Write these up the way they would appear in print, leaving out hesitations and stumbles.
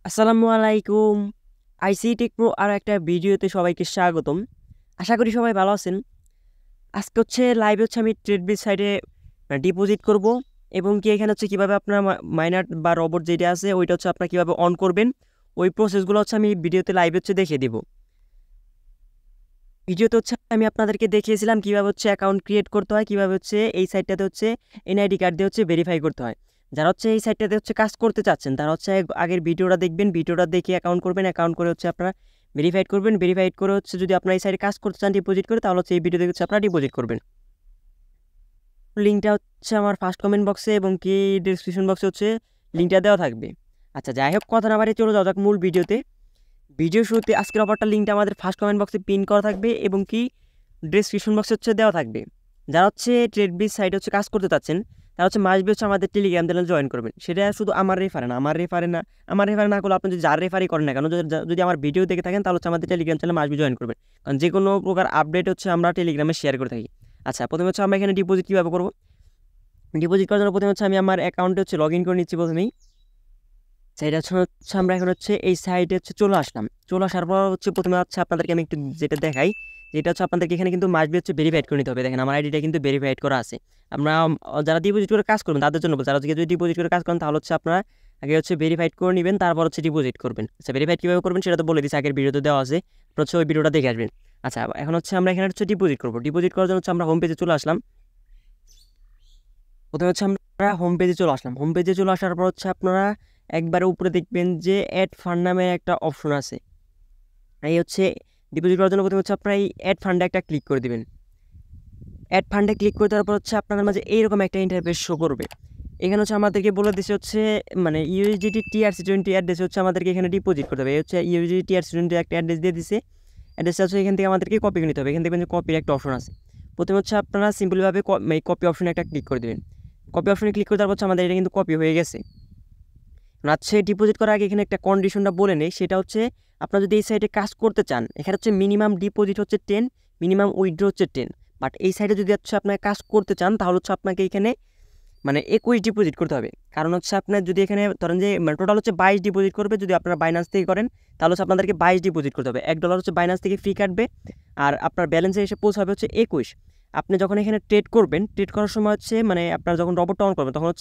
আসসালামু আলাইকুম। আইসি take pro আর একটা ভিডিওতে সবাইকে স্বাগতম। আশা করি সবাই ভালো আছেন। আজকে লাইভে আমি ট্রেডবিট সাইটে ডিপোজিট করব এবং কি এখানে কিভাবে আপনার মাইনার বা রোবট যেটা আছে ওইটা আপনারা কিভাবে অন করবেন ওই প্রসেসগুলো আমি ভিডিওতে লাইভে দেখিয়ে দিব। ভিডিওতে আমি আপনাদেরকে দেখিয়েছিলাম কিভাবে অ্যাকাউন্ট ক্রিয়েট করতে হয়, কিভাবে এই সাইটটাতে এনআইডি কার্ড দিয়ে ভেরিফাই করতে হয়। যারা এই সাইটটাতে কাজ করতে চাচ্ছেন তারা আগের ভিডিওটা দেখবেন, ভিডিওটা দেখে অ্যাকাউন্ট করবেন, অ্যাকাউন্ট করে আপনারা ভেরিফাইড করবেন, ভেরিফাইড করে যদি আপনারা এই সাইটে কাজ করতে চান ডিপোজিট করে, তাহলে এই ভিডিও দেখে আপনারা ডিপোজিট করবেন। লিঙ্কটা আমার ফার্স্ট কমেন্ট বক্সে এবং কি ডিসক্রিপশন বক্সে লিঙ্কটা দেওয়া থাকবে। আচ্ছা, যাই হোক, কথা না বাড়িয়ে চলে যাওয়া যাক মূল ভিডিওতে। ভিডিও শুরুতে আজকের অফারটা লিঙ্কটা আমাদের ফার্স্ট কমেন্ট বক্সে পিন করা থাকবে এবং কি ডিসক্রিপশন বক্সে দেওয়া থাকবে। যারা ট্রেডবিট সাইটে কাজ করতে চাচ্ছেন তারা মাসবি আমাদের টেলিগ্রাম চ্যানেল জয়েন করবেন। সেটা শুধু আমার রেফারে না, আমার রেফারে না করলে আপনি যদি যার রেফারি করেন না কেন, যদি আমার ভিডিও দেখে থাকেন তাহলে আমাদের টেলিগ্রাম চ্যানেল মাসবি জয়েন করবেন, কারণ যে কোনো প্রকার আপডেট আমরা টেলিগ্রামে শেয়ার করে থাকি। আচ্ছা, প্রথমে আমরা এখানে ডিপোজিট কীভাবে করবো। ডিপোজিট করার জন্য প্রথমে আমি আমার অ্যাকাউন্টে লগ ইন করে নিচ্ছি প্রথমেই। সাইটে আমরা এখন এই সাইটে চলে আসলাম। চলে আসার পর প্রথমে আপনাদেরকে আমি একটু যেটা দেখাই, যেটা আপনাদেরকে এখানে কিন্তু মাসবি ভেরিফাইড করে নিতে হবে। দেখেন আমার আইডিটা কিন্তু ভেরিফাইড করা আছে। আমরা যারা ডিপোজিট করে কাজ করবেন তাদের জন্য, যারা যদি ডিপোজিট করে কাজ করেন তাহলে আপনারা আগে ভেরিফাইড করে নেবেন, তারপর ডিপোজিট করবেন। আচ্ছা, ভেরিফাইড কীভাবে করবেন সেটা তো বলে দিচ্ছি, আগের ভিডিওতে দেওয়া আছে, ওই ভিডিওটা দেখে আসবেন। আচ্ছা, এখন আমরা এখানে ডিপোজিট করবো। ডিপোজিট করার জন্য আমরা হোম পেজে চলে আসলাম। প্রথমে আমরা হোম পেজে চলে আসলাম। হোম পেজে চলে আসার পর আপনারা একবারে উপরে দেখবেন যে অ্যাড ফান্ড নামে একটা অপশন আছে। এই ডিপোজিট করার জন্য প্রথমে আপনারা এই অ্যাড ফান্ডে একটা ক্লিক করে দেবেন। অ্যাড ফান্ডে ক্লিক করে দেওয়ার পর আপনাদের মাঝে এইরকম একটা ইন্টারফেস শো করবে। এখানে আমাদেরকে বলে দিচ্ছে মানে ইউএসডিটি TRC20 অ্যাড্রেস আমাদেরকে এখানে ডিপোজিট করতে হবে। এই ইউএসডিটি TRC20 একটা অ্যাড্রেস দিয়ে দিছে। অ্যাড্রেসটা এখান থেকে আমাদেরকে কপি করে নিতে হবে। এখান থেকে কপির একটা অপশন আছে। প্রথমে আপনারা সিম্পলভাবে কপি অপশনে একটা ক্লিক করে দেবেন। কপি অপশনে ক্লিক করে দেওয়ার পর আমাদের এটা কিন্তু কপি হয়ে গেছে। ডিপোজিট করার আগে এখানে একটা কন্ডিশনটা বলে নেই, সেটা আপনারা যদি এই সাইটে কাজ করতে চান, এখানে minimum deposit 10, minimum withdraw 10। But এই সাইটে যদি আপনার কাজ করতে চান তাহলে আপনাকে এখানে মানে 21 ডিপোজিট করতে হবে। কারণ আপনার যদি এখানে ধরেন যে টোটাল 22 ডিপোজিট করবে, যদি আপনারা বাইন্যান্স থেকে করেন তাহলে আপনাদেরকে 22 ডিপোজিট করতে হবে। $1 বাইন্যান্স থেকে ফ্রি কাটবে আর আপনার ব্যালেন্সে এসে পৌঁছাবে 21। আপনি যখন এখানে ট্রেড করবেন, ট্রেড করার সময় মানে আপনার যখন রোবটটা অন করবেন তখন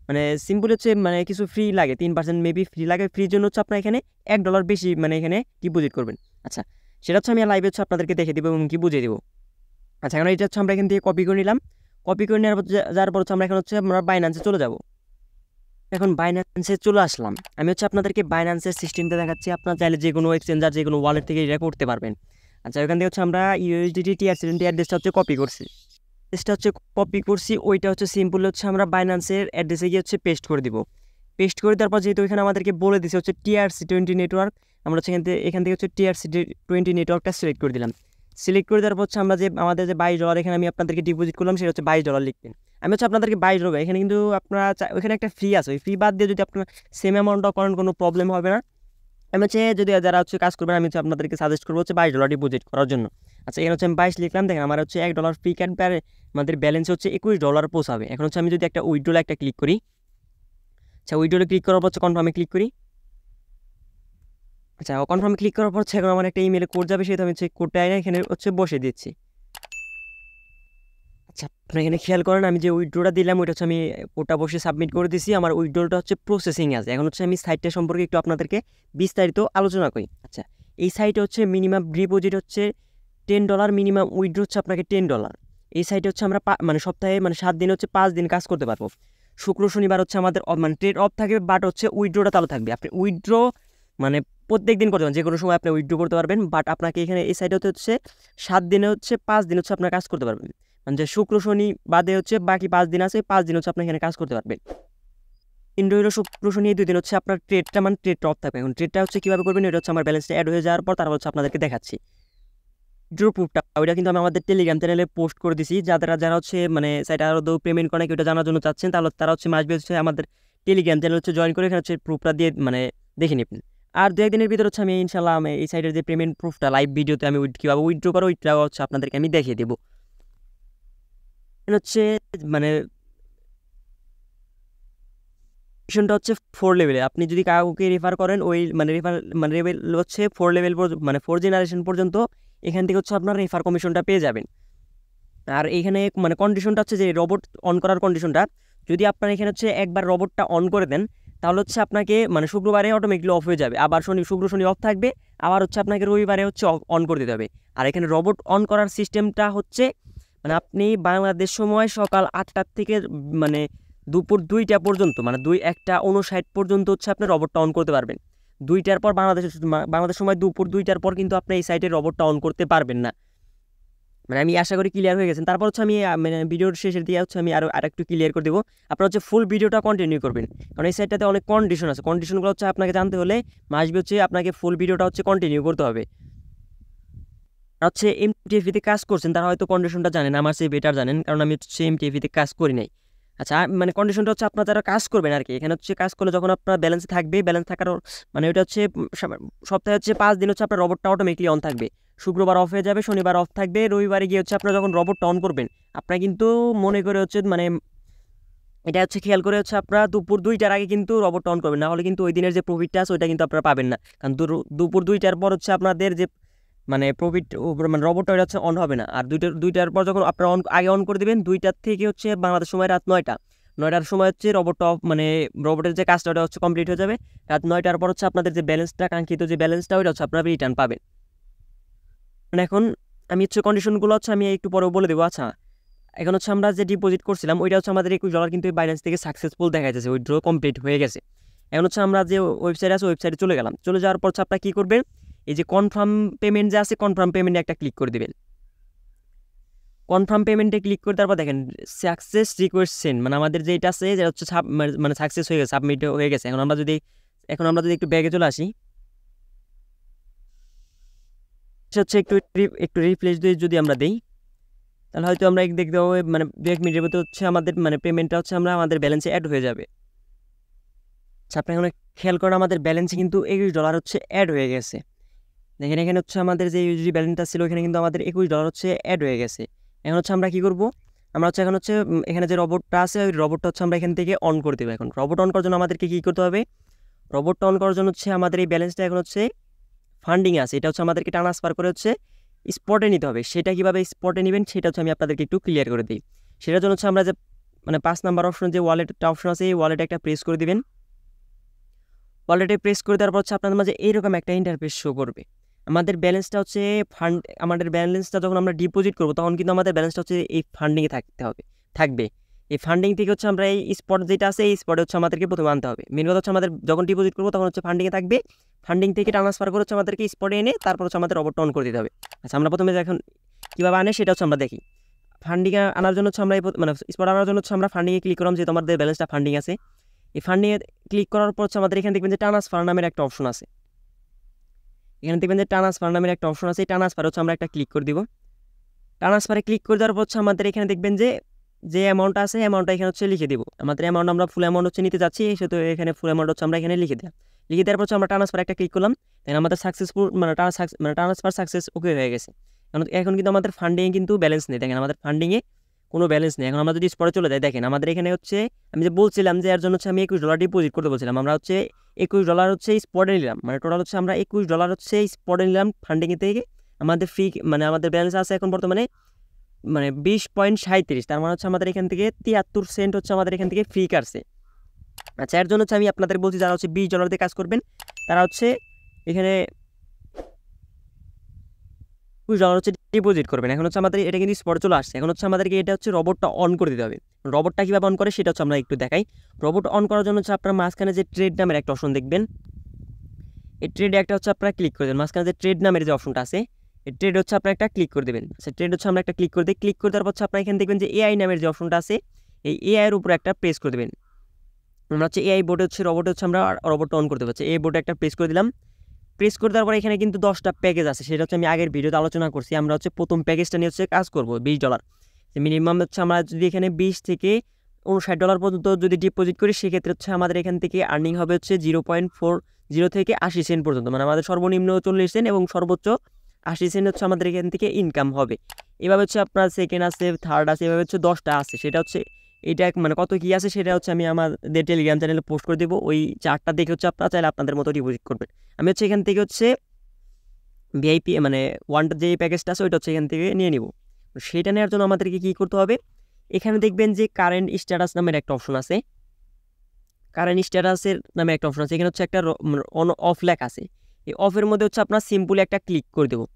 মানে সিম্পল মানে কিছু ফ্রি লাগে, 3% মেবি ফ্রি লাগে। ফ্রির জন্য আপনার এখানে $1 বেশি মানে এখানে ডিপোজিট করবেন। আচ্ছা, সেটা আমি লাইভে আপনাদেরকে দেখে দেবো এবং কি বুঝিয়ে দেবো। আচ্ছা, এখন এটা আমরা এখান থেকে কপি করে নিলাম। কপি করে নেওয়ার পর যার পর আমরা এখন আমরা বাইন্যান্সে চলে যাব। এখন বাইন্যান্সে চলে আসলাম। আমি আপনাদেরকে বাইন্যান্সের সিস্টেমটা দেখাচ্ছি। আপনার চাইলে যে কোনো এক্সচেঞ্জার যে কোনো ওয়ালেট থেকে এটা করতে পারবেন। আচ্ছা, এখান থেকে আমরা ইউএসডিটি TRC20 অ্যাড্রেসটা কপি করছি। অ্যাড্রেসটা কপি করছি, ওইটা সিম্পল আমরা বাইন্যান্সের অ্যাড্রেসে গিয়ে পেস্ট করে দিব। পেস্ট করে দেওয়ার পর যেহেতু এখানে আমাদেরকে বলে দিচ্ছে TRC20 নেটওয়ার্ক, আমরা এখান থেকে TRC20 নেটওয়ার্কটা সিলেক্ট করে দিলাম। সিলেক্ট করে দেওয়ার পর আমরা যে আমাদের যে $22 এখানে আমি আপনাদেরকে ডিপোজিট করলাম সেটা $22 লিখবেন। আমি আপনাদেরকে $22, এখানে কিন্তু আপনারা ওইখানে একটা ফ্রি আছে, ওই ফ্রি বাদ দিয়ে যদি আপনার সেম অ্যামাউন্টটা করেন কোনো প্রবলেম হবে না। আমি যদি যারা কাজ করবেন আমি আপনাদেরকে সাজেস্ট করবো $22 ডিপোজিট করার জন্য। আচ্ছা, এখানে আমি 22 লিখলাম। দেখেন আমার $1 ফ্রি কাটবে আর আমাদের ব্যালেন্স $21 পৌঁছাবে। এখন আমি যদি একটা উইথড্রলে একটা ক্লিক করি। আচ্ছা, উইথড্রলে ক্লিক করার পর কনফার্মে ক্লিক করি। আচ্ছা, কনফার্মে ক্লিক করার পর এখন আমার একটা ইমেলে কোড যাবে, সেটা আমি কোডটা এখানে বসে দিচ্ছি। আচ্ছা, আপনি এখানে খেয়াল করেন আমি যে উইথড্রটা দিলাম ওইটা আমি কোডটা বসে সাবমিট করে দিছি। আমার উইথড্রটা প্রসেসিং আছে। এখন আমি সাইটটা সম্পর্কে একটু আপনাদেরকে বিস্তারিত আলোচনা করি। আচ্ছা, এই সাইটে মিনিমাম ডিপোজিট $10, মিনিমাম উইথড্র আপনাকে $10। এই সাইটে আমরা মানে সপ্তাহে মানে 7 দিন 5 দিন কাজ করতে পারবো। শুক্র শনিবার আমাদের মানে ট্রেড অফ থাকবে, বাট উইথড্রটা চালু থাকবে। আপনি উইথড্র মানে প্রত্যেক দিন করতে পারেন, যে কোনো সময় আপনি উইথড্র করতে পারবেন। বাট আপনাকে এখানে এই সাইটে 7 দিনে 5 দিন আপনার কাজ করতে পারবেন। মানে যে শুক্র শনি বাদে বাকি 5 দিন আছে, 5 দিন আপনি এখানে কাজ করতে পারবেন। ইন্ডো শুক্র শনি 2 দিন আপনার ট্রেডটা মানে ট্রেডটা অফ থাকবে। এখন ট্রেডটা কীভাবে করবেন, এটা আমার ব্যালেন্সটা অ্যাড হয়ে যাওয়ার পর তারপর আপনাদেরকে দেখাচ্ছি। ড্রো প্রুফটা ওইটা কিন্তু আমি আমাদের টেলিগ্রাম চ্যানেলে পোস্ট করে দিছি। যারা যারা মানে সাইটে আরও পেমেন্ট করে ওটা জানার জন্য চাচ্ছেন তাহলে তারা মাসবে আমাদের টেলিগ্রাম চ্যানেল জয়েন করে এখানে প্রুফটা দিয়ে মানে দেখে নেবেন। আর 2-1 দিনের ভিতরে আমি ইনশাল্লাহ এই সাইটের যে পেমেন্ট প্রুফটা লাইভ ভিডিওতে আমি কীভাবে উইথড্র করো ওইটাও আপনাদেরকে আমি দেখিয়ে দেবো। মানে মিশনটা হচ্ছে 4 লেভেলে। আপনি যদি কাউকে রেফার করেন ওই লেভেল হচ্ছে 4 লেভেল 4 জেনারেশন পর্যন্ত এখান থেকে হচ্ছে আপনার রেফার কমিশনটা পেয়ে যাবেন। আর এখানে কন্ডিশনটা হচ্ছে যে রোবট অন করার কন্ডিশনটা, যদি আপনার এখানে হচ্ছে একবার রোবটটা অন করে দেন তাহলে হচ্ছে আপনাকে শুক্রবারে অটোমেটিকলি অফ হয়ে যাবে, আবার শুক্র শনি অফ থাকবে, আবার হচ্ছে আপনাকে রবিবারে হচ্ছে অন করে দিতে হবে। আর এখানে রোবট অন করার সিস্টেমটা হচ্ছে আপনি বাংলাদেশ সময় সকাল 8টার থেকে দুপুর 2টা পর্যন্ত 1:59 পর্যন্ত হচ্ছে আপনি রোবটটা অন করতে পারবেন। 2টার পর বাংলাদেশ সময় দুপুর 2টার পর কিন্তু আপনি এই সাইটে রোবটটা অন করতে পারবেন না। আমি আশা করি ক্লিয়ার হয়ে গেছেন। তারপর হচ্ছে আমি ভিডিওর শেষের দিকে হচ্ছে আমি আরেকটু ক্লিয়ার করে দেবো। আপনারা হচ্ছে ফুল ভিডিওটা কন্টিনিউ করবেন, কারণ এই সাইটটাতে অনেক কন্ডিশন আছে। কন্ডিশনগুলো হচ্ছে আপনাকে জানতে হলে মাসবি হচ্ছে আপনাকে ফুল ভিডিওটা হচ্ছে কন্টিনিউ করতে হবে। হচ্ছে এমটিএফিতে কাজ করছেন তারা হয়তো কন্ডিশনটা জানেন, আমার চেয়ে বেটার জানেন, কারণ আমি হচ্ছে এমটিএফিতে কাজ করি নাই। আচ্ছা, কন্ডিশনটা হচ্ছে আপনারা যারা কাজ করবেন আর কি, এখানে হচ্ছে কাজ করলে যখন আপনার ব্যালেন্স থাকবে, ব্যালেন্স থাকার ওইটা হচ্ছে সপ্তাহে হচ্ছে 5 দিন হচ্ছে আপনার রোবটটা অটোমেটিকলি অন থাকবে। শুক্রবার অফ হয়ে যাবে, শনিবার অফ থাকবে, রবিবারে গিয়ে হচ্ছে আপনারা যখন রোবটটা অন করবেন আপনারা কিন্তু মনে করে হচ্ছে এটা হচ্ছে খেয়াল করে হচ্ছে আপনারা দুপুর 2টার আগে কিন্তু রোবটটা অন করবেন, না হলে কিন্তু ওই দিনের যে প্রফিটটা আছে ওইটা কিন্তু আপনারা পাবেন না। কারণ দুপুর 2টার পর হচ্ছে আপনাদের যে প্রফিট রোবটটা ওইটা হচ্ছে অন হবে না। আর 2টার পর যখন আপনারা আগে অন করে দেবেন, 2টার থেকে হচ্ছে বাংলাদেশ সময় রাত 9টার সময় হচ্ছে রোবটটা রোবটের যে কাজটা ওটা হচ্ছে কমপ্লিট হয়ে যাবে। রাত 9টার পর হচ্ছে আপনাদের যে ব্যালেন্সটা, কাঙ্ক্ষিত যে ব্যালেন্সটা ওইটা হচ্ছে আপনারা রিটার্ন পাবেন। এখন আমি হচ্ছে কন্ডিশনগুলো হচ্ছে আমি একটু পরেও বলে দেবো। আচ্ছা, এখন হচ্ছে আমরা যে ডিপোজিট করছিলাম ওইটা হচ্ছে আমাদের $21 কিন্তু বাইন্যান্স থেকে সাকসেসফুল দেখা যাচ্ছে, উইথড্র কমপ্লিট হয়ে গেছে। এখন হচ্ছে আমরা যে ওয়েবসাইট আছে ওয়েবসাইটে চলে গেলাম। চলে যাওয়ার পর হচ্ছে আপনারা কী করবেন, এই যে কনফার্ম পেমেন্ট যে আছে কনফার্ম পেমেন্টে একটা ক্লিক করে দেবেন। কনফার্ম পেমেন্টে ক্লিক করে তারপর দেখেন সাকসেস রিকোয়েস্ট সেন্ড, আমাদের যেটা আছে যেটা হচ্ছে সাকসেস হয়ে গেছে, সাবমিট হয়ে গেছে। এখন আমরা যদি একটু ব্যাগে চলে আসি, হচ্ছে একটু রিফ্রেশ দিয়ে যদি আমরা দিই তাহলে হয়তো আমরা দেখতে পাবো 2-1 মিনিটের মধ্যে হচ্ছে আমাদের পেমেন্টটা হচ্ছে আমাদের ব্যালেন্সে অ্যাড হয়ে যাবে। আচ্ছা, আপনি এখন খেয়াল করেন আমাদের ব্যালেন্সে কিন্তু $21 হচ্ছে অ্যাড হয়ে গেছে। দেখেন এখানে হচ্ছে আমাদের যে ইউএসডি ব্যালেন্সটা ছিল এখানে কিন্তু আমাদের $21 হচ্ছে অ্যাড হয়ে গেছে। এখন হচ্ছে আমরা কী করব, আমরা হচ্ছে এখন হচ্ছে এখানে যে রোবটটা আছে ওই রোবটটা হচ্ছে আমরা এখান থেকে অন করে দেবো। এখন রোবট অন করার জন্য আমাদেরকে কী করতে হবে, রোবটটা অন করার জন্য হচ্ছে আমাদের এই ব্যালেন্সটা এখন হচ্ছে ফান্ডিংয়ে আছে, এটা হচ্ছে আমাদেরকে ট্রান্সফার করে হচ্ছে স্পটে নিতে হবে। সেটা কীভাবে স্পটে নেবেন সেটা হচ্ছে আমি আপনাদেরকে একটু ক্লিয়ার করে দিই। সেটার জন্য হচ্ছে আমরা যে 5 নাম্বার অপশন যে ওয়ালেটটা অপশন আছে এই ওয়ালেটে একটা প্রেস করে দিবেন। ওয়ালেটে প্রেস করে দেওয়ার পর হচ্ছে আপনাদের মাঝে এইরকম একটা ইন্টারফেস শো করবে। আমাদের ব্যালেন্সটা হচ্ছে আমাদের ব্যালেন্সটা যখন আমরা ডিপোজিট করবো তখন কিন্তু আমাদের ব্যালেন্সটা হচ্ছে এই ফান্ডিংয়ে থাকবে। এই ফান্ডিং থেকে হচ্ছে আমরা এই স্পট যেটা আছে এই স্পটে হচ্ছে আমাদেরকে প্রথমে আনতে হবে। মেন কথা হচ্ছে আমাদের যখন ডিপোজিট করবো তখন হচ্ছে ফান্ডিংয়ে থাকবে, ফান্ডিং থেকে ট্রান্সফার করে হচ্ছে আমাদেরকে স্পটে এনে তারপর হচ্ছে আমাদের রোবটটা অন করে দিতে হবে। আচ্ছা, আমরা প্রথমে এখন কীভাবে আনে সেটা হচ্ছে আমরা দেখি। ফান্ডিংয়ে আনার জন্য হচ্ছে আমরা স্পট আনার জন্য হচ্ছে আমরা ফান্ডিংয়ে ক্লিক করলাম, যেহেতু আমাদের ব্যালেন্সটা ফান্ডিং আছে। এই ফান্ডিংয়ে ক্লিক করার পর হচ্ছে আমাদের এখানে দেখবেন যে ট্রান্সফার নামের একটা অপশন আছে। এখানে দেখবেন যে ট্রান্সফার নামের একটা অপশন আছে, এই ট্রান্সফারে হচ্ছে আমরা একটা ক্লিক করে দিব। ট্রান্সফারে ক্লিক করে দেওয়ার পর হচ্ছে আমাদের এখানে দেখবেন যে অ্যামাউন্টটা আছে অ্যামাউন্টটা এখানে হচ্ছে লিখে দিব। আমাদের অ্যামাউন্ট আমরা ফুল অ্যামাউন্ট হচ্ছে নিতে যাচ্ছি, সেহেতু এখানে ফুল অ্যামাউন্ট হচ্ছে আমরা এখানে লিখে দেওয়ার পর হচ্ছে আমরা ট্রান্সফার একটা ক্লিক করলাম। দেন আমাদের সাকসেসফুল ট্রান্সফার সাকসেস ওকে হয়ে গেছে। এখন কিন্তু আমাদের ফান্ডিংয়ে কিন্তু ব্যালেন্স নেই। দেখেন আমাদের ফান্ডিংয়ে কোনো ব্যালেন্স নেই। এখন আমরা যদি স্পটে চলে যাই, দেখেন আমাদের এখানে হচ্ছে আমি যে বলছিলাম যে এর জন্য হচ্ছে আমি $21 ডিপোজিট করতে বলছিলাম, আমরা হচ্ছে $21 হচ্ছে স্পটে নিলাম, টোটাল হচ্ছে আমরা $21 হচ্ছে স্পটে নিলাম ফান্ডিংয়ে থেকে। আমাদের ফি আমাদের ব্যালেন্স আছে এখন বর্তমানে 20.37, তার মানে হচ্ছে আমাদের এখান থেকে 73 সেন্ট হচ্ছে আমাদের এখান থেকে ফি কাটছে। আচ্ছা, এর জন্য হচ্ছে আমি আপনাদের বলছি যারা হচ্ছে $20 দিয়ে কাজ করবেন তারা হচ্ছে এখানে $20 হচ্ছে ডিপোজিট করবেন। এখন হচ্ছে আমাদের এটা কিন্তু স্পটে চলে আসছে। এখন হচ্ছে আমাদেরকে এটা হচ্ছে রোবটটা অন করে দিতে হবে। রোবটটা কীভাবে অন করে সেটা হচ্ছে আমরা একটু দেখাই। রোবট অন করার জন্য হচ্ছে আপনার মাঝখানে যে ট্রেড নামের একটা অপশন দেখবেন, এই ট্রেডে একটা হচ্ছে আপনারা ক্লিক করে দেবেন। মাঝখানে যে ট্রেড নামের যে অপশনটা আছে এই ট্রেড হচ্ছে আপনারা একটা ক্লিক করে দেবেন। আচ্ছা, ট্রেড হচ্ছে আমরা একটা ক্লিক করে দিই। ক্লিক করে দেওয়ার পর হচ্ছে আপনারা এখানে দেখবেন যে এআই নামের যে অপশনটা আছে এই এআই এর উপরে একটা প্রেস করে দেবেন। আমরা হচ্ছে এআই বোর্ডে হচ্ছে রোবট হচ্ছে আমরা রোবটটা অন করতে পারছি। এই বোর্ডে একটা প্রেস করে দিলাম। প্রেস করে দেওয়ার পর এখানে কিন্তু 10টা প্যাকেজ আছে, সেটা হচ্ছে আমি আগের ভিডিওতে আলোচনা করছি। আমরা হচ্ছে প্রথম প্যাকেজটা নিয়ে হচ্ছে কাজ করবো $20। মিনিমাম হচ্ছে আমরা যদি এখানে $20 থেকে $59 পর্যন্ত যদি ডিপোজিট করি সেক্ষেত্রে হচ্ছে আমাদের এখান থেকে আর্নিং হবে হচ্ছে 0.40 থেকে 80 সেন্ট পর্যন্ত, আমাদের সর্বনিম্ন 40 সেন্ট এবং সর্বোচ্চ 80 সেন্ট হচ্ছে আমাদের এখান থেকে ইনকাম হবে। এভাবে হচ্ছে আপনার সেকেন্ড আছে, থার্ড আছে, এভাবে হচ্ছে 10টা আছে। সেটা হচ্ছে এটা মানে কত কি আছে সেটা হচ্ছে আমি আমাদের টেলিগ্রাম চ্যানেলে পোস্ট করে দেবো। ওই চার্টটা দেখে হচ্ছে আপনারা চাইলে আপনাদের মতো ডিপোজিট করবেন। আমি হচ্ছে এখান থেকে হচ্ছে ভিআইপি মানে ওয়ানটা যে প্যাকেজটা আছে ওইটা হচ্ছে এখান থেকে নিয়ে নিব। সেটা নেওয়ার জন্য আমাদেরকে কী করতে হবে, এখানে দেখবেন যে কারেন্ট স্ট্যাটাস নামের একটা অপশন আছে। কারেন্ট স্ট্যাটাসের নামে একটা অপশন আছে, এখানে হচ্ছে একটা অন অফ লেখা আছে। এই অফের মধ্যে হচ্ছে আপনার সিম্পলি একটা ক্লিক করে দেবো।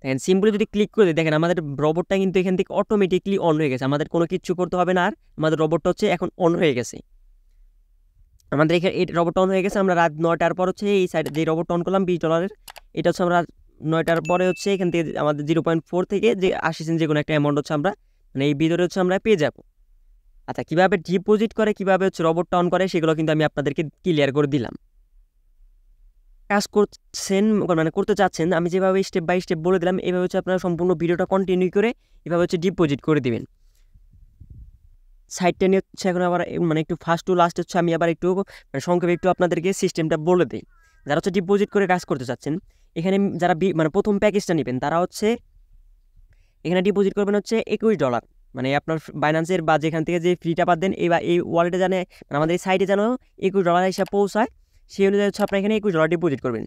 দেখেন সিম্পলি যদি ক্লিক করে দিই, দেখেন আমাদের রোবটটা কিন্তু এখান থেকে অটোমেটিকলি অন হয়ে গেছে, আমাদের কোনো কিচ্ছু করতে হবে না। আর আমাদের রোবটটা হচ্ছে এখন অন হয়ে গেছে। আমাদের এখানে এই রোবটটা অন হয়ে গেছে। আমরা রাত 9টার পর হচ্ছে এই সাইডে যে রোবটটা অন করলাম $20, এটা হচ্ছে আমরা 9টার পরে হচ্ছে এখান থেকে আমাদের 0.4 থেকে যে 80 সেন্ট যে কোনো একটা অ্যামাউন্ট হচ্ছে আমরা মানে এই ভিতরে হচ্ছে আমরা পেয়ে যাবো। আচ্ছা, কীভাবে ডিপোজিট করে, কীভাবে হচ্ছে রোবটটা অন করে, সেগুলো কিন্তু আমি আপনাদেরকে ক্লিয়ার করে দিলাম। কাজ করছেন মানে করতে চাচ্ছেন, আমি যেভাবে স্টেপ বাই স্টেপ বলে দিলাম, এভাবে হচ্ছে আপনারা সম্পূর্ণ ভিডিওটা কন্টিনিউ করে এভাবে হচ্ছে ডিপোজিট করে দিবেন। সাইডটা নিয়ে হচ্ছে এখন আবার মানে একটু ফার্স্ট টু লাস্ট হচ্ছে আমি আবার একটু মানে সংক্ষেপে একটু আপনাদেরকে সিস্টেমটা বলে দিই। যারা হচ্ছে ডিপোজিট করে কাজ করতে চাচ্ছেন, এখানে যারা মানে প্রথম প্যাকেজটা নেবেন তারা হচ্ছে এখানে ডিপোজিট করবেন হচ্ছে $21, মানে আপনার বাইন্যান্সের বা যেখান থেকে যে ফ্রিটা পাচ্ছেন এই ওয়ালেটে জানে মানে আমাদের এই সাইটে যেন $21 হিসাব পৌঁছায়, সেই অনুযায়ী হচ্ছে আপনারা এখানে $21 ডিপোজিট করবেন।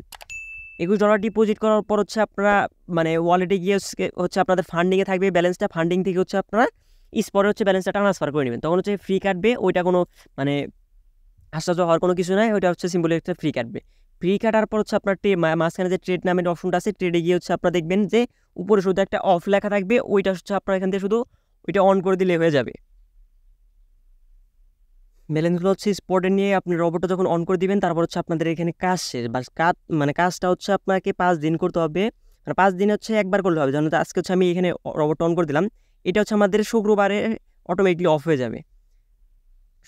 $21 ডিপোজিট করার পর হচ্ছে আপনারা মানে ওয়ালেটে গিয়ে হচ্ছে আপনাদের ফান্ডিংয়ে থাকবে ব্যালেন্সটা, ফান্ডিং থেকে হচ্ছে আপনারা স্পটে হচ্ছে ব্যালেন্সটা ট্রান্সফার করে নেবেন। তখন হচ্ছে ফ্রি কাটবে, ওইটা কোনো মানে আশ্চর্য হওয়ার কোনো কিছু নাই, ওইটা হচ্ছে সিম্পলি একটা ফ্রি কাটবে। ফ্রি কাটার পর হচ্ছে আপনার মাঝখানে যে ট্রেড নামের অপশনটা আছে, ট্রেডে গিয়ে হচ্ছে আপনারা দেখবেন যে উপরে শুধু একটা অফ লেখা থাকবে, ওইটা হচ্ছে আপনার এখান থেকে শুধু ওইটা অন করে দিলে হয়ে যাবে। ব্যালেন্সগুলো হচ্ছে স্পটে নিয়ে আপনি রোবটটা যখন অন করে দিবেন, তারপর হচ্ছে আপনাদের এখানে কাজ শেষ। বাস কাজ মানে কাজটা হচ্ছে আপনাকে 5 দিন করতে হবে, মানে 5 দিন হচ্ছে একবার করলে হবে। যেমন আজকে হচ্ছে আমি এখানে রোবটটা অন করে দিলাম, এটা হচ্ছে আমাদের শুক্রবারে অটোমেটিকলি অফ হয়ে যাবে।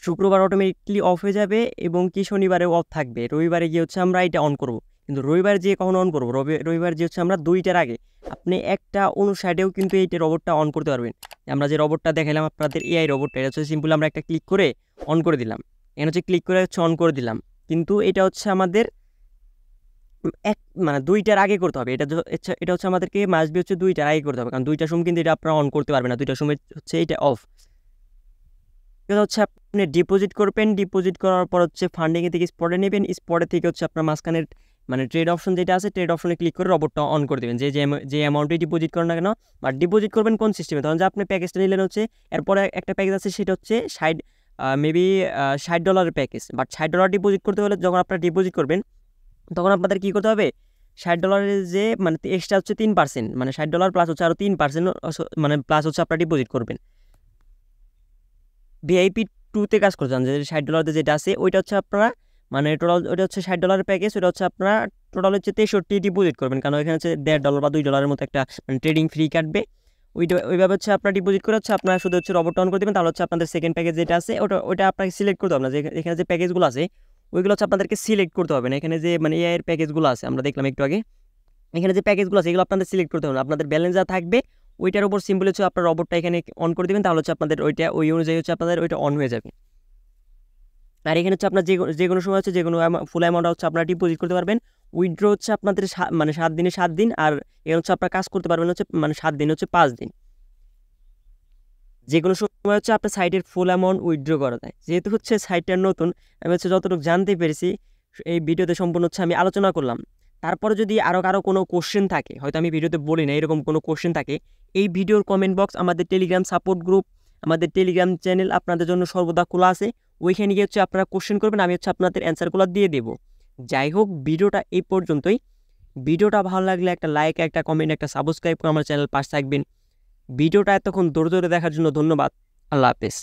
শুক্রবার অটোমেটিকলি অফ হয়ে যাবে এবং কি শনিবারে অফ থাকবে। রবিবারে গিয়ে হচ্ছে আমরা এটা অন করব, কিন্তু রবিবার যেয়ে কখন অন করবো, রবিবার যে হচ্ছে আমরা 2টার আগে আপনি 1:59-এও কিন্তু এই রোবটটা অন করতে পারবেন। আমরা যে রোবটটা দেখালাম আপনাদের এআই রোবটটা, এটা হচ্ছে সিম্পল আমরা একটা ক্লিক করে অন করে দিলাম। এখানে হচ্ছে ক্লিক করে হচ্ছে অন করে দিলাম, কিন্তু এটা হচ্ছে আমাদের মানে 2টার আগে করতে হবে। এটা হচ্ছে আমাদেরকে মাসবি হচ্ছে 2টার আগে করতে হবে, কারণ 2টার সময় কিন্তু এটা আপনারা অন করতে পারবেন না, 2টার সময় হচ্ছে এটা অফ। এটা হচ্ছে আপনি ডিপোজিট করবেন, ডিপোজিট করার পর হচ্ছে ফান্ডিংয়ে থেকে স্পটে নেবেন, স্পটে থেকে হচ্ছে আপনার মাঝখানের মানে ট্রেড অপশন যেটা আছে, ট্রেড অপশনে ক্লিক করে রোবটটা অন করে দেবেন। যে অ্যামাউন্টে ডিপোজিট করেন না কেন, বা ডিপোজিট করবেন কোন সিস্টেমে, ধরুন যে আপনি প্যাকেজটা নিলেন হচ্ছে, এরপরে একটা প্যাকেজ আছে সেটা হচ্ছে মেবি $60 প্যাকেজ। বাট $60 ডিপোজিট করতে হলে যখন আপনারা ডিপোজিট করবেন তখন আপনাদের কী করতে হবে, $60 যে মানে এক্সট্রা হচ্ছে 3%, মানে $60 প্লাস হচ্ছে আরও 3% মানে প্লাস হচ্ছে আপনারা ডিপোজিট করবেন। ভিআইপি 2তে কাজ করতে চান, যে $60 যেটা আছে ওইটা হচ্ছে আপনারা মানে টোটাল ওইটা হচ্ছে $60 প্যাকেজ, ওইটা হচ্ছে আপনারা টোটাল হচ্ছে 63 ডিপোজিট করবেন, কারণ এখানে হচ্ছে $1.5 বা $2 মতো একটা মানে ট্রেডিং ফ্রি কাটবে। ওইভাবে হচ্ছে আপনারা ডিপোজিট করে হচ্ছে আপনারা শুধু হচ্ছে রোবট অন করে দেবেন, তাহলে হচ্ছে আপনাদের সেকেন্ড প্যাকেজ যেটা আছে ওইটা আপনাকে সিলেক্ট করতে হবে না। যে এখানে যে প্যাকেজগুলো আছে ওইগুলো হচ্ছে আপনাদেরকে সিলেক্ট করতে হবে না। এখানে যে মানে এর প্যাকেজগুলো আছে আমরা দেখলাম একটু আগে, এখানে যে প্যাকেজগুলো আছে এগুলো আপনাদের সিলেক্ট করতে হবে না। আপনাদের ব্যালেন্স যা থাকবে ওইটার উপর সিম্পল হচ্ছে আপনার রোবটটা এখানে অন করে দেবেন, তাহলে হচ্ছে আপনাদের ওই অনুযায়ী হচ্ছে আপনাদের ওইটা অন হয়ে যাবে। আর এখানে হচ্ছে আপনার যে কোনো সময় হচ্ছে যে কোনো ফুল অ্যামাউন্ট হচ্ছে আপনারা ডিপোজিট করতে পারবেন। উইথড্র হচ্ছে আপনাদের মানে 7 দিনে 7 দিন, আর এখানে হচ্ছে আপনারা কাজ করতে পারবেন হচ্ছে মানে 7 দিন হচ্ছে 5 দিন। যে কোনো সময় হচ্ছে আপনার সাইটের ফুল অ্যামাউন্ট উইথড্র করা যায়। যেহেতু হচ্ছে সাইটটা নতুন, আমি হচ্ছে যতটুকু জানতে পেরেছি এই ভিডিওতে সম্পূর্ণ হচ্ছে আমি আলোচনা করলাম। তারপরে যদি আরও কারো কোনো কোশ্চেন থাকে, হয়তো আমি ভিডিওতে বলি না, এরকম কোনো কোশ্চেন থাকে, এই ভিডিওর কমেন্ট বক্স, আমাদের টেলিগ্রাম সাপোর্ট গ্রুপ, আমাদের টেলিগ্রাম চ্যানেল আপনাদের জন্য সর্বদা খোলা আছে। ওইখানে গিয়ে হচ্ছে আপনারা কোশ্চেন করবেন, আমি হচ্ছে আপনাদের অ্যান্সারগুলো দিয়ে দেবো। যাই হোক, ভিডিওটা এই পর্যন্তই। ভিডিওটা ভালো লাগলে একটা লাইক, একটা কমেন্ট, একটা সাবস্ক্রাইব করে আমার চ্যানেল পাশে থাকবেন। ভিডিওটা এতক্ষণ ধৈর্য ধরে দেখার জন্য ধন্যবাদ। আল্লাহ হাফেজ।